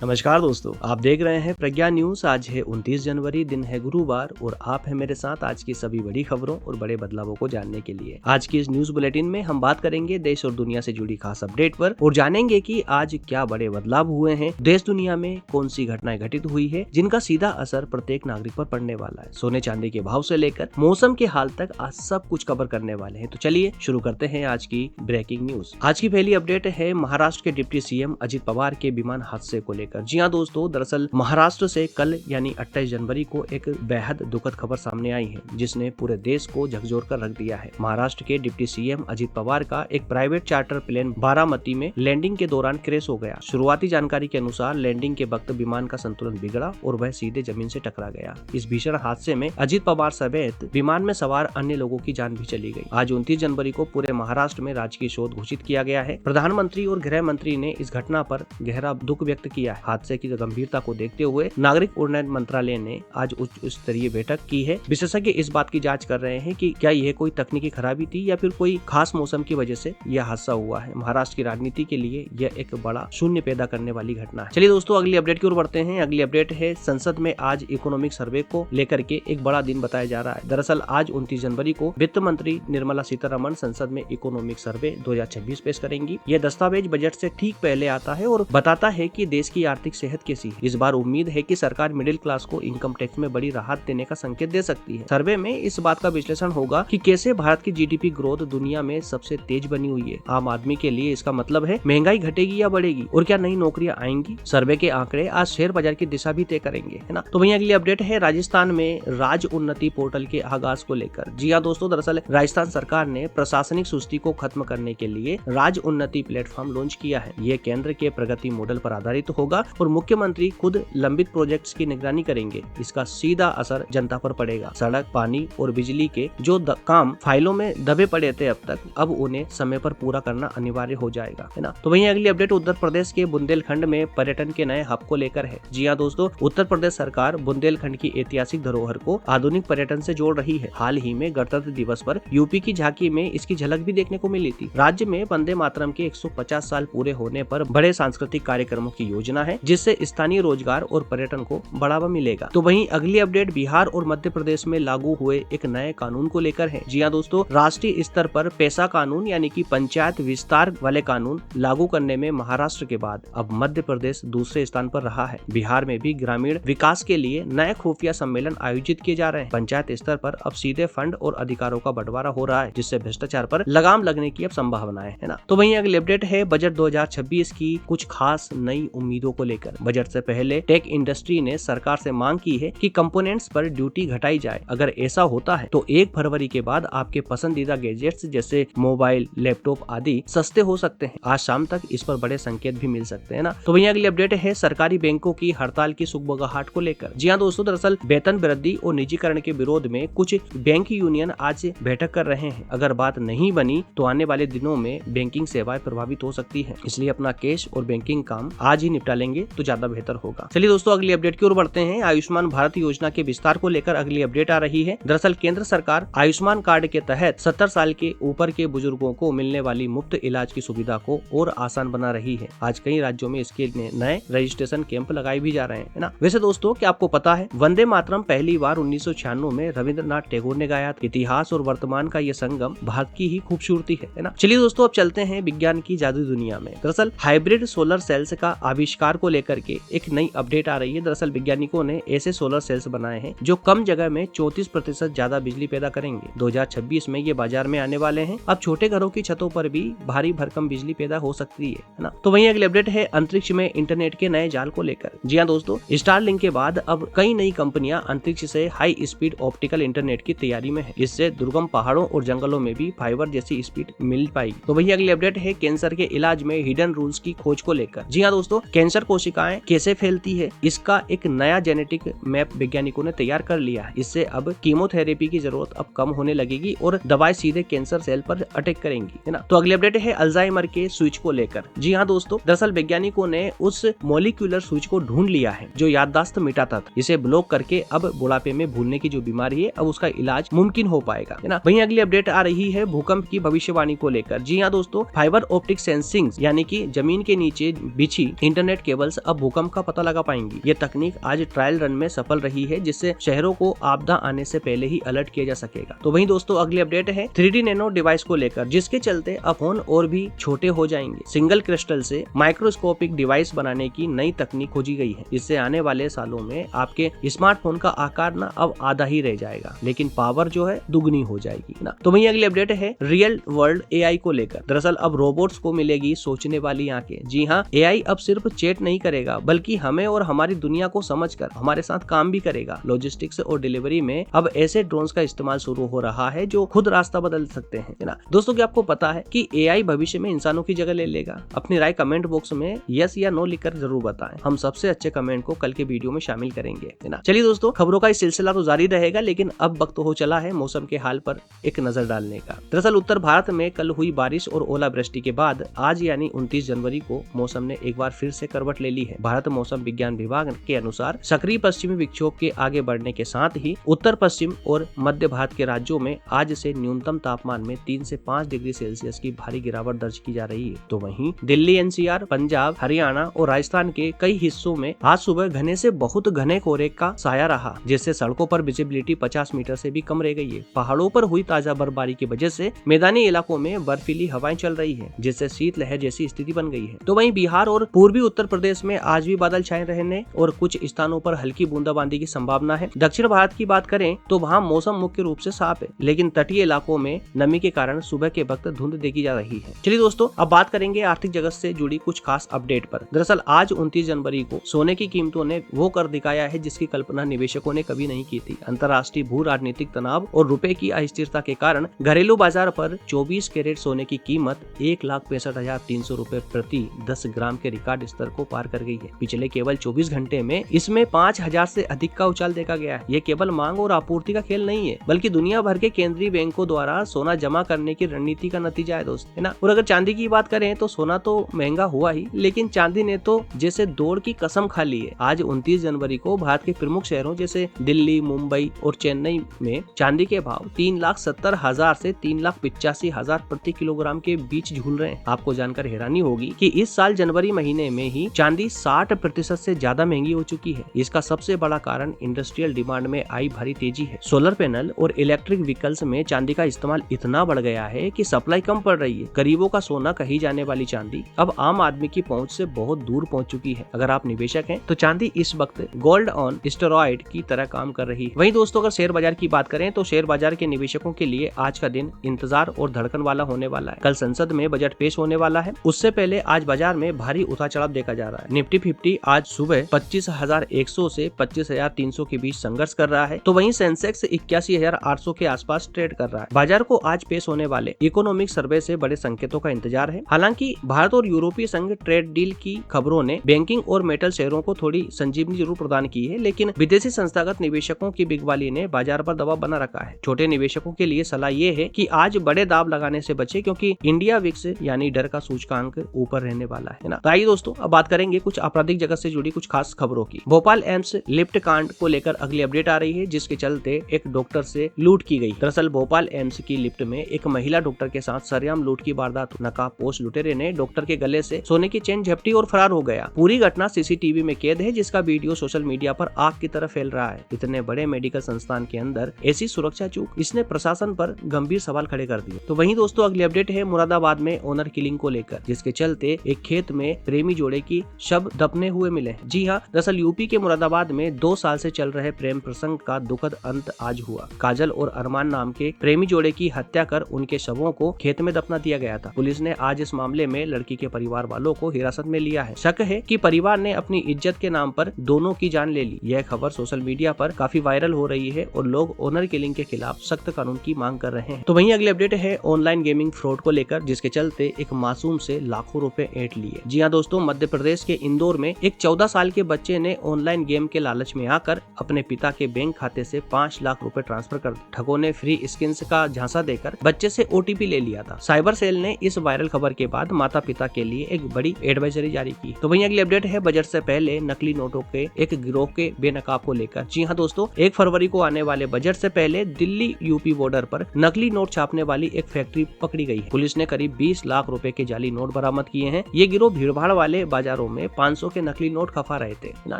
नमस्कार दोस्तों, आप देख रहे हैं प्रज्ञा न्यूज। आज है 29 जनवरी, दिन है गुरुवार और आप हैं मेरे साथ आज की सभी बड़ी खबरों और बड़े बदलावों को जानने के लिए। आज की इस न्यूज बुलेटिन में हम बात करेंगे देश और दुनिया से जुड़ी खास अपडेट पर और जानेंगे कि आज क्या बड़े बदलाव हुए हैं, देश दुनिया में कौन सी घटनाएं घटित हुई है जिनका सीधा असर प्रत्येक नागरिक पर पड़ने वाला है। सोने चांदी के भाव से लेकर मौसम के हाल तक आज सब कुछ कवर करने वाले हैं। तो चलिए शुरू करते हैं आज की ब्रेकिंग न्यूज। आज की पहली अपडेट है महाराष्ट्र के डिप्टी सीएम अजित पवार के विमान हादसे को लेकर। जी हाँ दोस्तों, दरअसल महाराष्ट्र से कल यानी 28 जनवरी को एक बेहद दुखद खबर सामने आई है जिसने पूरे देश को झकझोर कर रख दिया है। महाराष्ट्र के डिप्टी सीएम अजित पवार का एक प्राइवेट चार्टर प्लेन बारामती में लैंडिंग के दौरान क्रैश हो गया। शुरुआती जानकारी के अनुसार लैंडिंग के वक्त विमान का संतुलन बिगड़ा और वह सीधे जमीन से टकरा गया। इस भीषण हादसे में अजित पवार समेत विमान में सवार अन्य लोगों की जान भी चली गई। आज 29 जनवरी को पूरे महाराष्ट्र में राजकीय शोक घोषित किया गया है। प्रधानमंत्री और गृह मंत्री ने इस घटना पर गहरा दुख व्यक्त किया है। हादसे की गंभीरता को देखते हुए नागरिक उड्डयन मंत्रालय ने आज उच्च स्तरीय बैठक की है। विशेषज्ञ इस बात की जांच कर रहे हैं कि क्या यह कोई तकनीकी खराबी थी या फिर कोई खास मौसम की वजह से यह हादसा हुआ है। महाराष्ट्र की राजनीति के लिए यह एक बड़ा शून्य पैदा करने वाली घटना है। चलिए दोस्तों, अगली अपडेट की ओर बढ़ते हैं। अगली अपडेट है संसद में आज इकोनॉमिक सर्वे को लेकर के एक बड़ा दिन बताया जा रहा है। दरअसल आज 29 जनवरी को वित्त मंत्री निर्मला सीतारमण संसद में इकोनॉमिक सर्वे 2026 पेश करेंगी। यह दस्तावेज बजट से ठीक पहले आता है और बताता है कि देश की आर्थिक सेहत कैसी है। इस बार उम्मीद है कि सरकार मिडिल क्लास को इनकम टैक्स में बड़ी राहत देने का संकेत दे सकती है। सर्वे में इस बात का विश्लेषण होगा कि कैसे भारत की जीडीपी ग्रोथ दुनिया में सबसे तेज बनी हुई है। आम आदमी के लिए इसका मतलब है महंगाई घटेगी या बढ़ेगी और क्या नई नौकरियां आएंगी। सर्वे के आंकड़े आज शेयर बाजार की दिशा भी तय करेंगे, है ना। तो वहीं अगली अपडेट है राजस्थान में राज उन्नति पोर्टल के आगाज को लेकर। जी हाँ दोस्तों, दरअसल राजस्थान सरकार ने प्रशासनिक सुस्ती को खत्म करने के लिए राज उन्नति प्लेटफॉर्म लॉन्च किया है। ये केंद्र के प्रगति मॉडल पर आधारित होगा और मुख्यमंत्री खुद लंबित प्रोजेक्ट्स की निगरानी करेंगे। इसका सीधा असर जनता पर पड़ेगा। सड़क, पानी और बिजली के जो काम फाइलों में दबे पड़े थे अब तक, अब उन्हें समय पर पूरा करना अनिवार्य हो जाएगा, है ना। तो वहीं अगली अपडेट उत्तर प्रदेश के बुंदेलखंड में पर्यटन के नए हब को लेकर है। जी हाँ दोस्तों, उत्तर प्रदेश सरकार बुंदेलखंड की ऐतिहासिक धरोहर को आधुनिक पर्यटन से जोड़ रही है। हाल ही में गणतंत्र दिवस पर यूपी की झांकी में इसकी झलक भी देखने को मिली थी। राज्य में वंदे मातरम के 150 साल पूरे होने पर बड़े सांस्कृतिक कार्यक्रमों की योजना है जिससे स्थानीय रोजगार और पर्यटन को बढ़ावा मिलेगा। तो वहीं अगली अपडेट बिहार और मध्य प्रदेश में लागू हुए एक नए कानून को लेकर है। जी हाँ दोस्तों, राष्ट्रीय स्तर पर पैसा कानून यानी कि पंचायत विस्तार वाले कानून लागू करने में महाराष्ट्र के बाद अब मध्य प्रदेश दूसरे स्थान पर रहा है। बिहार में भी ग्रामीण विकास के लिए नए खुफिया सम्मेलन आयोजित किए जा रहे हैं। पंचायत स्तर पर अब सीधे फंड और अधिकारों का बंटवारा हो रहा है जिससे भ्रष्टाचार पर लगाम लगने की अब संभावना है ना। तो वहीं अगली अपडेट है बजट 2026 की कुछ खास नई उम्मीदों को लेकर। बजट से पहले टेक इंडस्ट्री ने सरकार से मांग की है कि कंपोनेंट्स पर ड्यूटी घटाई जाए। अगर ऐसा होता है तो 1 फरवरी के बाद आपके पसंदीदा गैजेट्स जैसे मोबाइल, लैपटॉप आदि सस्ते हो सकते हैं। आज शाम तक इस पर बड़े संकेत भी मिल सकते हैं ना। तो वहीं अगली अपडेट है सरकारी बैंकों की हड़ताल की सुगबुगाहट को लेकर। जी हाँ दोस्तों, दरअसल वेतन वृद्धि और निजीकरण के विरोध में कुछ बैंक यूनियन आज बैठक कर रहे हैं। अगर बात नहीं बनी तो आने वाले दिनों में बैंकिंग सेवाएं प्रभावित हो सकती है। इसलिए अपना कैश और बैंकिंग काम आज ही निपटा लेंगे तो ज्यादा बेहतर होगा। चलिए दोस्तों, अगली अपडेट की ओर बढ़ते हैं। आयुष्मान भारत योजना के विस्तार को लेकर अगली अपडेट आ रही है। दरअसल केंद्र सरकार आयुष्मान कार्ड के तहत 70 साल के ऊपर के बुजुर्गों को मिलने वाली मुफ्त इलाज की सुविधा को और आसान बना रही है। आज कई राज्यों में इसके नए रजिस्ट्रेशन कैंप लगाए भी जा रहे हैं, है ना। वैसे दोस्तों, क्या आपको पता है वंदे मातरम पहली बार 1996 में रविंद्रनाथ टैगोर ने गाया। इतिहास और वर्तमान का ये संगम भारत की ही खूबसूरती है ना। चलिए दोस्तों, अब चलते हैं विज्ञान की जादू दुनिया में। दरअसल हाइब्रिड सोलर सेल्स का आविष्कार को लेकर के एक नई अपडेट आ रही है। दरअसल वैज्ञानिकों ने ऐसे सोलर सेल्स बनाए हैं जो कम जगह में 34% ज्यादा बिजली पैदा करेंगे। 2026 में ये बाजार में आने वाले हैं। अब छोटे घरों की छतों पर भी भारी भरकम बिजली पैदा हो सकती है ना। तो वहीं अगली अपडेट है अंतरिक्ष में इंटरनेट के नए जाल को लेकर। जी हाँ दोस्तों, स्टारलिंक के बाद अब कई नई कंपनियां अंतरिक्ष से हाई स्पीड ऑप्टिकल इंटरनेट की तैयारी में है। इससे दुर्गम पहाड़ों और जंगलों में भी फाइबर जैसी स्पीड मिल पाएगी। तो वहीं अगली अपडेट है कैंसर के इलाज में हिडन रूल्स की खोज को लेकर। जी हाँ दोस्तों, कैंसर कोशिकाएं कैसे फैलती है इसका एक नया जेनेटिक मैप वैज्ञानिकों ने तैयार कर लिया है। इससे अब कीमोथेरेपी की जरूरत अब कम होने लगेगी और दवाएं सीधे कैंसर सेल पर अटैक करेंगी, है ना। तो अगली अपडेट है अल्जाइमर के स्विच को लेकर। जी हाँ दोस्तों, दरअसल वैज्ञानिकों ने उस मॉलिक्यूलर स्विच को ढूंढ लिया है जो याददाश्त मिटाता था। इसे ब्लॉक करके अब बुढ़ापे में भूलने की जो बीमारी है अब उसका इलाज मुमकिन हो पाएगा, है ना। वहीं अगली अपडेट आ रही है भूकंप की भविष्यवाणी को लेकर। जी हाँ दोस्तों, फाइबर ऑप्टिक सेंसिंग यानी कि जमीन के नीचे बिछी इंटरनेट केबल्स अब भूकंप का पता लगा पाएंगी। ये तकनीक आज ट्रायल रन में सफल रही है, जिससे शहरों को आपदा आने से पहले ही अलर्ट किया जा सकेगा। तो वहीं दोस्तों अगली अपडेट है 3D नैनो डिवाइस को लेकर, जिसके चलते अब फोन और भी छोटे हो जाएंगे। सिंगल क्रिस्टल से माइक्रोस्कोपिक डिवाइस बनाने की नई तकनीक खोजी गई है। इससे आने वाले सालों में आपके स्मार्टफोन का आकार ना अब आधा ही रह जाएगा, लेकिन पावर जो है दुगनी हो जाएगी ना। तो वहीं अगली अपडेट है रियल वर्ल्ड एआई को लेकर। दरअसल अब रोबोट्स को मिलेगी सोचने वाली आंखें। जी हाँ, एआई अब सिर्फ चैट नहीं करेगा, बल्कि हमें और हमारी दुनिया को समझकर हमारे साथ काम भी करेगा। लॉजिस्टिक्स और डिलीवरी में अब ऐसे ड्रोन्स का इस्तेमाल शुरू हो रहा है जो खुद रास्ता बदल सकते हैं ना। दोस्तों क्या आपको पता है कि एआई भविष्य में इंसानों की जगह ले लेगा? अपनी राय कमेंट बॉक्स में यस या नो लिखकर जरूर बताएं। हम सबसे अच्छे कमेंट को कल के वीडियो में शामिल करेंगे, है ना। चलिए दोस्तों, खबरों का सिलसिला तो जारी रहेगा, लेकिन अब वक्त हो चला है मौसम के हाल पर एक नजर डालने का। दरअसल उत्तर भारत में कल हुई बारिश और ओलावृष्टि के बाद आज यानी 29 जनवरी को मौसम ने एक बार फिर से करवट ले ली है। भारत मौसम विज्ञान विभाग के अनुसार सक्रिय पश्चिमी विक्षोभ के आगे बढ़ने के साथ ही उत्तर पश्चिम और मध्य भारत के राज्यों में आज से न्यूनतम तापमान में 3 से 5 डिग्री सेल्सियस की भारी गिरावट दर्ज की जा रही है। तो वहीं दिल्ली, एनसीआर, पंजाब, हरियाणा और राजस्थान के कई हिस्सों में आज सुबह घने से बहुत घने कोहरे का साया रहा, जिससे सड़कों पर विजिबिलिटी 50 मीटर से भी कम रह गई है। पहाड़ों पर हुई ताजा बर्फबारी की वजह से मैदानी इलाकों में बर्फीली हवाएं चल रही है, जिससे शीतलहर जैसी स्थिति बन गई है। तो वहीं बिहार और पूर्वी उत्तर प्रदेश में आज भी बादल छाए रहने और कुछ स्थानों पर हल्की बूंदाबांदी की संभावना है। दक्षिण भारत की बात करें तो वहाँ मौसम मुख्य रूप से साफ है, लेकिन तटीय इलाकों में नमी के कारण सुबह के वक्त धुंध देखी जा रही है। चलिए दोस्तों, अब बात करेंगे आर्थिक जगत से जुड़ी कुछ खास अपडेट पर। दरअसल आज 29 जनवरी को सोने की कीमतों ने वो कर दिखाया है जिसकी कल्पना निवेशकों ने कभी नहीं की थी। अंतर्राष्ट्रीय भू राजनीतिक तनाव और रुपए की अस्थिरता के कारण घरेलू बाजार पर 24 कैरेट सोने की कीमत 1,65,300 रुपए प्रति 10 ग्राम के रिकॉर्ड स्तर को पार कर गई है। पिछले केवल 24 घंटे में इसमें 5,000 से अधिक का उछाल देखा गया है। ये केवल मांग और आपूर्ति का खेल नहीं है, बल्कि दुनिया भर के केंद्रीय बैंकों द्वारा सोना जमा करने की रणनीति का नतीजा है दोस्त, है ना। और अगर चांदी की बात करें तो सोना तो महंगा हुआ ही, लेकिन चांदी ने तो जैसे दौड़ की कसम खा ली है। आज 29 जनवरी को भारत के प्रमुख शहरों जैसे दिल्ली, मुंबई और चेन्नई में चांदी के भाव 3,70,000 से 3,85,000 प्रति किलोग्राम के बीच झूल रहे हैं। आपको जानकर हैरानी होगी कि इस साल जनवरी महीने में ही चांदी 60% से ज्यादा महंगी हो चुकी है। इसका सबसे बड़ा कारण इंडस्ट्रियल डिमांड में आई भारी तेजी है। सोलर पैनल और इलेक्ट्रिक व्हीकल्स में चांदी का इस्तेमाल इतना बढ़ गया है कि सप्लाई कम पड़ रही है। गरीबों का सोना कही जाने वाली चांदी अब आम आदमी की पहुंच से बहुत दूर पहुंच चुकी है। अगर आप निवेशक हैं तो चांदी इस वक्त गोल्ड ऑन स्टेरॉइड की तरह काम कर रही है। वहीं दोस्तों, अगर शेयर बाजार की बात करें तो शेयर बाजार के निवेशकों के लिए आज का दिन इंतजार और धड़कन वाला होने वाला है। कल संसद में बजट पेश होने वाला है। उससे पहले आज बाजार में भारी उतार चढ़ाव देखा जा रहा है। निफ्टी 50 आज सुबह 25,100 से 25,300 के बीच संघर्ष कर रहा है, तो वहीं सेंसेक्स 81,800 के आसपास ट्रेड कर रहा है। बाजार को आज पेश होने वाले इकोनॉमिक सर्वे से बड़े संकेतों का इंतजार है। हालांकि भारत और यूरोपीय संघ ट्रेड डील की खबरों ने बैंकिंग और मेटल शेयरों को थोड़ी संजीवनी जरूर प्रदान की है, लेकिन विदेशी संस्थागत निवेशकों की बिगवाली ने बाजार पर दबाव बना रखा है। छोटे निवेशकों के लिए सलाह ये है कि आज बड़े दाव लगाने से बचे, क्योंकि इंडिया विक्स यानी डर का सूचकांक ऊपर रहने वाला है ना। तो आइए दोस्तों, अब बात करेंगे कुछ आपराधिक जगत से जुड़ी कुछ खास खबरों की। भोपाल एम्स लिफ्ट कांड को लेकर अगली अपडेट आ रही है, जिसके चलते एक डॉक्टर से लूट की गई। दरअसल भोपाल एम्स की लिफ्ट में एक महिला डॉक्टर के साथ सरेआम लूट की वारदात। नकाबपोश लुटेरे ने डॉक्टर के गले से सोने की चेन झपटी और फरार हो गया। पूरी घटना सीसीटीवी में कैद है, जिसका वीडियो सोशल मीडिया पर आग की तरह फैल रहा है। इतने बड़े मेडिकल संस्थान के अंदर ऐसी सुरक्षा चूक, इसने प्रशासन पर गंभीर सवाल खड़े कर दिए। तो वहीं दोस्तों, अगली अपडेट है मुरादाबाद में ऑनर किलिंग को लेकर, जिसके चलते एक खेत में प्रेमी जोड़े की शव दफने हुए मिले। जी हाँ, दरअसल यूपी के मुरादाबाद में 2 साल से चल रहे प्रेम प्रसंग का दुखद अंत आज हुआ। काजल और अरमान नाम के प्रेमी जोड़े की हत्या कर उनके शवों को खेत में दफना दिया गया था। पुलिस ने आज इस मामले में लड़की के परिवार वालों को हिरासत में लिया है। शक है कि परिवार ने अपनी इज्जत के नाम पर दोनों की जान ले ली। यह खबर सोशल मीडिया पर काफी वायरल हो रही है और लोग ऑनर किलिंग के खिलाफ सख्त कानून की मांग कर रहे हैं। तो वहीं अगली अपडेट है ऑनलाइन गेमिंग फ्रॉड को लेकर, जिसके चलते एक मासूम से लाखों रुपए ऐंठ लिए। जी हाँ दोस्तों, मध्य प्रदेश के इंदौर में एक 14 साल के बच्चे ने ऑनलाइन गेम के लालच में आकर अपने पिता के बैंक खाते से 5 लाख रुपए ट्रांसफर कर दिए। ठगों ने फ्री स्किन्स का झांसा देकर बच्चे से OTP ले लिया था। साइबर सेल ने इस वायरल खबर के बाद माता पिता के लिए एक बड़ी एडवाइजरी जारी की। तो वहीं अगली अपडेट है बजट से पहले नकली नोटों के एक गिरोह के बेनकाब को लेकर। जी हाँ दोस्तों, 1 फरवरी को आने वाले बजट से पहले दिल्ली यूपी बॉर्डर पर नकली नोट छापने वाली एक फैक्ट्री पकड़ी गई है। पुलिस ने करीब 20 लाख रुपए के जाली नोट बरामद किए हैं। ये गिरोह भीड़भाड़ वाले बाजार बाजारों में 500 के नकली नोट खफा रहे थे ना।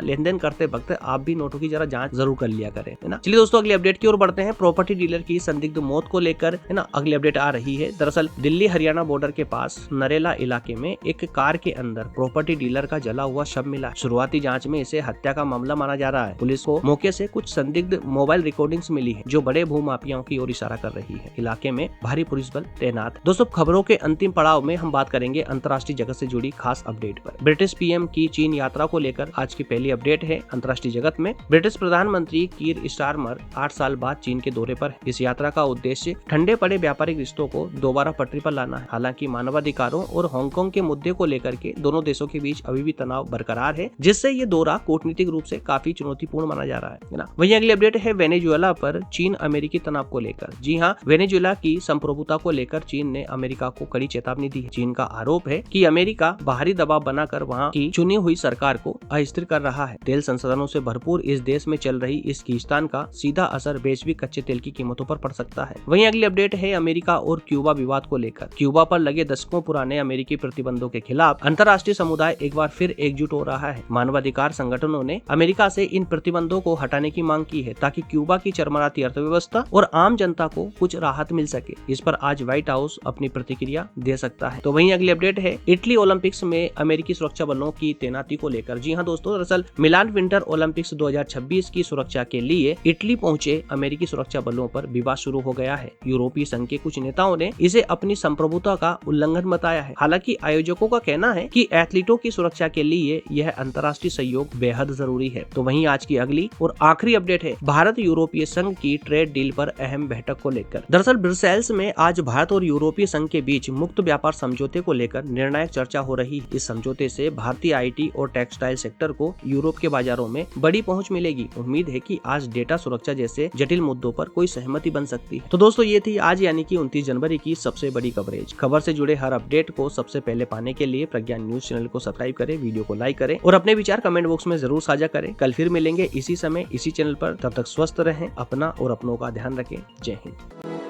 लेन देन करते वक्त आप भी नोटों की जरा जांच जरूर कर लिया करें, है ना। चलिए दोस्तों, अगली अपडेट की ओर बढ़ते हैं। प्रॉपर्टी डीलर की संदिग्ध मौत को लेकर, है ना, अगली अपडेट आ रही है। दरअसल दिल्ली हरियाणा बॉर्डर के पास नरेला इलाके में एक कार के अंदर प्रॉपर्टी डीलर का जला हुआ शव मिला। शुरुआती जांच में इसे हत्या का मामला माना जा रहा है। पुलिस को मौके से कुछ संदिग्ध मोबाइल रिकॉर्डिंग्स मिली है जो बड़े भूमाफियाओं की ओर इशारा कर रही है। इलाके में भारी पुलिस बल तैनात। दोस्तों, खबरों के अंतिम पड़ाव में हम बात करेंगे अंतर्राष्ट्रीय जगत से जुड़ी खास अपडेट पर। ब्रिटिश पीएम की चीन यात्रा को लेकर आज की पहली अपडेट है। अंतर्राष्ट्रीय जगत में ब्रिटिश प्रधानमंत्री कीर स्टारमर 8 साल बाद चीन के दौरे पर। इस यात्रा का उद्देश्य ठंडे पड़े व्यापारिक रिश्तों को दोबारा पटरी पर लाना है। हालांकि मानवाधिकारों और हांगकांग के मुद्दे को लेकर के दोनों देशों के बीच अभी भी तनाव बरकरार है, जिससे ये दौरा कूटनीतिक रूप से काफी चुनौतीपूर्ण माना जा रहा है ना। वहीं अगली अपडेट है वेनेजुएला पर चीन अमेरिकी तनाव को लेकर। जी हाँ, वेनेजुएला की संप्रभुता को लेकर चीन ने अमेरिका को कड़ी चेतावनी दी है। चीन का आरोप है कि अमेरिका बाहरी दबाव बनाकर वहां की चुनी हुई सरकार को अस्थिर कर रहा है। तेल संसाधनों से भरपूर इस देश में चल रही इस खींचतान का सीधा असर वैश्विक कच्चे तेल की कीमतों पर पड़ सकता है। वहीं अगली अपडेट है अमेरिका और क्यूबा विवाद को लेकर। क्यूबा पर लगे दशकों पुराने अमेरिकी प्रतिबंधों के खिलाफ अंतर्राष्ट्रीय समुदाय एक बार फिर एकजुट हो रहा है। मानवाधिकार संगठनों ने अमेरिका से इन प्रतिबंधों को हटाने की मांग की है ताकि क्यूबा की चरमराती अर्थव्यवस्था और आम जनता को कुछ राहत मिल सके। इस पर आज व्हाइट हाउस अपनी प्रतिक्रिया दे सकता है। तो वहीं अगली अपडेट है इटली ओलंपिक्स में अमेरिकी सुरक्षा बलों की तैनाती को लेकर। जी हाँ दोस्तों, दरअसल मिलान विंटर ओलंपिक्स 2026 की सुरक्षा के लिए इटली पहुंचे अमेरिकी सुरक्षा बलों पर विवाद शुरू हो गया है। यूरोपीय संघ के कुछ नेताओं ने इसे अपनी संप्रभुता का उल्लंघन बताया है। हालांकि आयोजकों का कहना है कि एथलीटों की सुरक्षा के लिए यह अंतर्राष्ट्रीय सहयोग बेहद जरूरी है। तो वहीं आज की अगली और आखिरी अपडेट है भारत यूरोपीय संघ की ट्रेड डील पर अहम बैठक को लेकर। दरअसल ब्रसेल्स में आज भारत और यूरोपीय संघ के बीच मुक्त व्यापार समझौते को लेकर निर्णायक चर्चा हो रही है। इस समझौते से भारतीय आईटी और टेक्सटाइल सेक्टर को यूरोप के बाजारों में बड़ी पहुंच मिलेगी। उम्मीद है कि आज डेटा सुरक्षा जैसे जटिल मुद्दों पर कोई सहमति बन सकती है। तो दोस्तों, ये थी आज यानी कि 29 जनवरी की सबसे बड़ी कवरेज। खबर से जुड़े हर अपडेट को सबसे पहले पाने के लिए प्रज्ञान न्यूज चैनल को सब्सक्राइब करें, वीडियो को लाइक करें और अपने विचार कमेंट बॉक्स में जरूर साझा करें। कल फिर मिलेंगे इसी समय इसी चैनल पर। तब तक स्वस्थ रहें, अपना और अपनों का ध्यान रखें। जय हिंद।